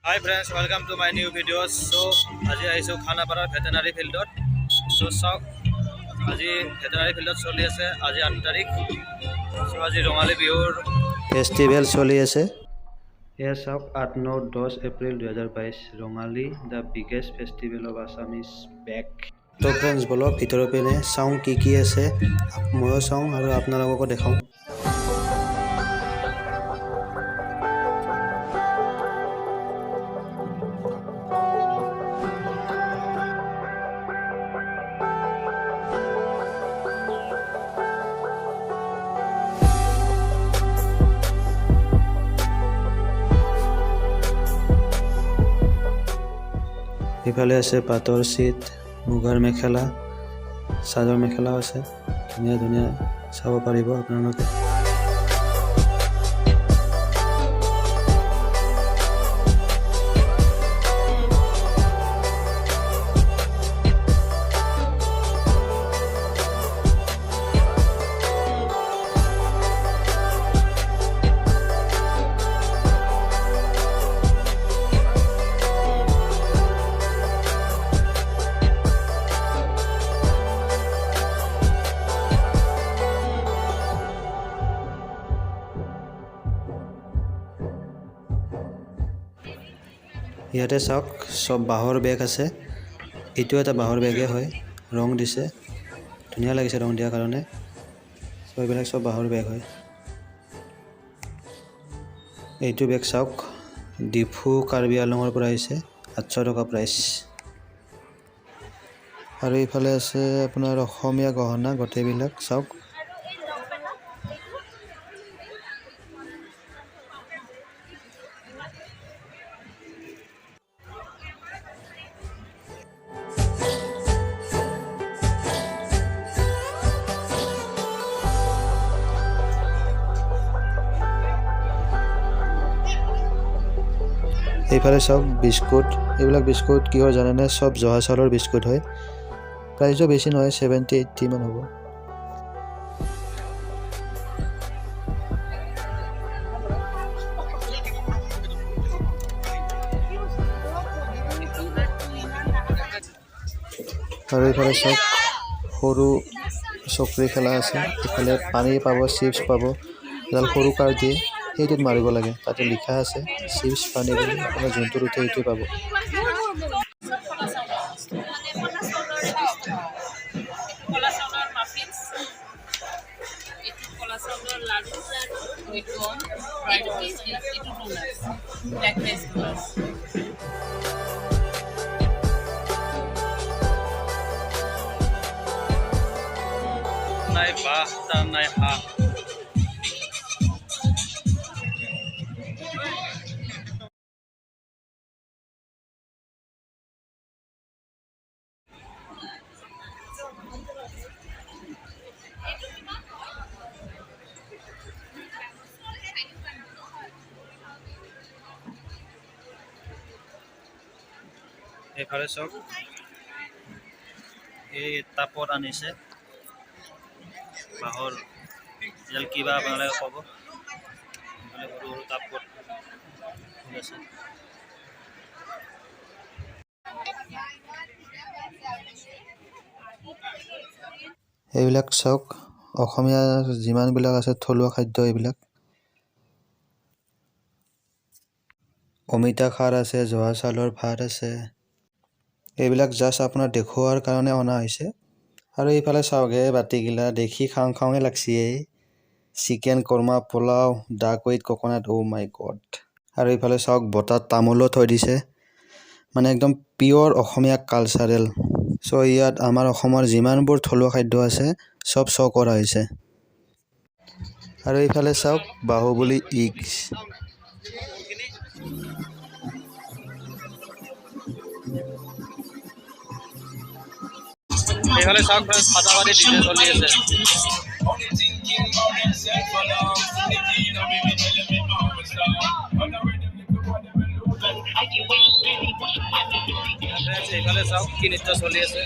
Hi friends, welcome to my new videos. So, আজি আহিছো খানাপাৰাৰ ভেটেনাৰী ফিল্ডত। So, চাওক আজি ভেটেনাৰী ফিল্ডত চলি আছে আজি 8 তাৰিখ। So, আজি ৰঙালী বিহুৰ ফেষ্টিভেল চলি আছে। এয়া চাওক 8, 9, 10 April 2022 Rongali the biggest festival of Assam is back. তো ফ্ৰেণ্ডছ বলক ভিতৰৰ পিনে চাওঁ কি আছে ময়ো চাওঁ আৰু আপোনালোককো দেখাওঁ। ইফালে আছে পাটৰ চিট, মুগাৰ মেখেলা, চাদৰ মেখেলাও আছে। ধুনীয়া ধুনীয়া চাব পাৰিব আপোনালোকে। ইয়াতে চাওক সব বাঁহৰ বেগ আছে। এইটো এটা বাঁহৰ বেগে হয়, ৰং দিছে, ধুনীয়া লাগিছে ৰং দিয়াৰ কাৰণে। সব এইবিলাক সব বাঁহৰ বেগ হয়। এইটো বেগ চাওক ডিফু কাৰ্বি আংলঙৰ পৰা আহিছে, 800 টকা প্ৰাইচ। আৰু এইফালে আছে আপোনাৰ অসমীয়া গহনা গোটেইবিলাক চাওক। এইফালে চাওক বিস্কুট, এইবিলাক বিস্কুট কিহৰ জানেনে? সব জহা চাউলৰ বিস্কুট হয়। প্ৰাইচো বেছি নহয়, 70-80 মান হ'ব। আৰু এইফালে চাওক সৰু চকৰি খেলা আছে। এইফালে পানী পাব, চিপছ পাব, এডাল সৰু কাৰ দিয়ে, সেইটোত মাৰিব লাগে। তাতে লিখা আছে চিপছ পানী বুলি, আপোনাৰ যোনটোত উঠে সেইটোৱে পাব। নাই বাহ তাৰ নাই হাঁহ। এইফালে চাওক এই তাপত আনিছে বাঁহৰ, এডাল কিবা আপোনালোকে ক'ব। সৰু সৰু তাপত আছে। এইবিলাক চাওক অসমীয়া যিমানবিলাক আছে থলুৱা খাদ্য, এইবিলাক অমিতা খাৰ আছে, জহা চাউলৰ ভাত আছে। এইবিলাক জাষ্ট আপোনাৰ দেখুওৱাৰ কাৰণে অনা হৈছে। আৰু এইফালে চাওক এই বাতিগিলা দেখি খাওঁ খাওঁহে লাগছি। চিকেন কৰ্মা, পোলাও, ডাক with coconut, O' my god. আৰু এইফালে চাওক বটাত তামোলো থৈ দিছে, মানে একদম পিয়ৰ অসমীয়া কালচাৰেল। চ' ইয়াত আমাৰ অসমৰ যিমানবোৰ থলুৱা খাদ্য আছে চব শ্ব' কৰা হৈছে। আৰু এইফালে চাওক বাহুবলী ইগছ। এইফালে চাওক ফাটাফাটি ডিজে চলি আছে। এইফালে চাওক কি নৃত্য চলি আছে।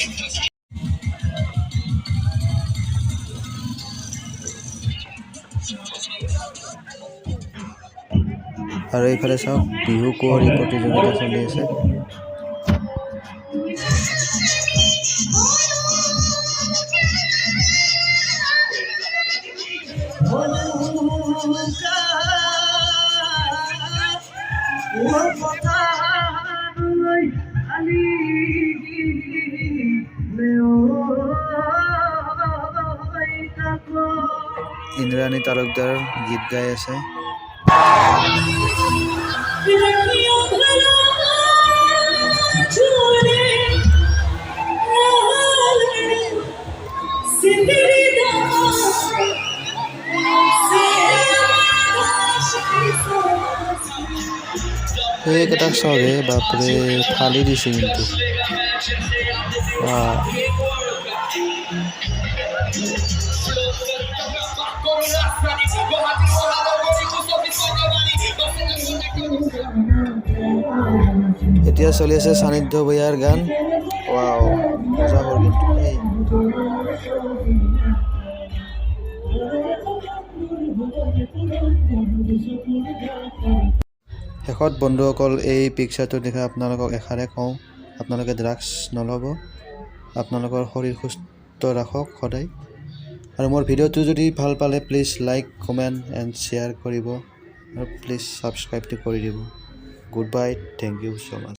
আৰু এইফালে চাওক বিহু কুঁৱৰী প্ৰতিযোগিতা চলি আছে। ইন্দ্ৰাণী তালুকদাৰ গীত গাই আছে। এইকেইটাক চাওক বাপৰে ফালি দিছে কিন্তু। এতিয়া চলি আছে সানিধ্য ভূঞাৰ গান। ৱাও মজা হ'ল কিন্তু দেই। শেষত বন্ধুসকল এই পিকচাৰটো দেখে আপোনালোকক এষাৰে কওঁ, আপোনালোকে ড্ৰাগছ নল'ব, আপোনালোকৰ শৰীৰ সুস্থ ৰাখক সদায়। আৰু মোৰ ভিডিঅ'টো যদি ভাল পালে please like comment and share কৰিব আৰু প্লিজ ছাবস্ক্ৰাইবটো কৰি দিব। Good bye, thank you so' much.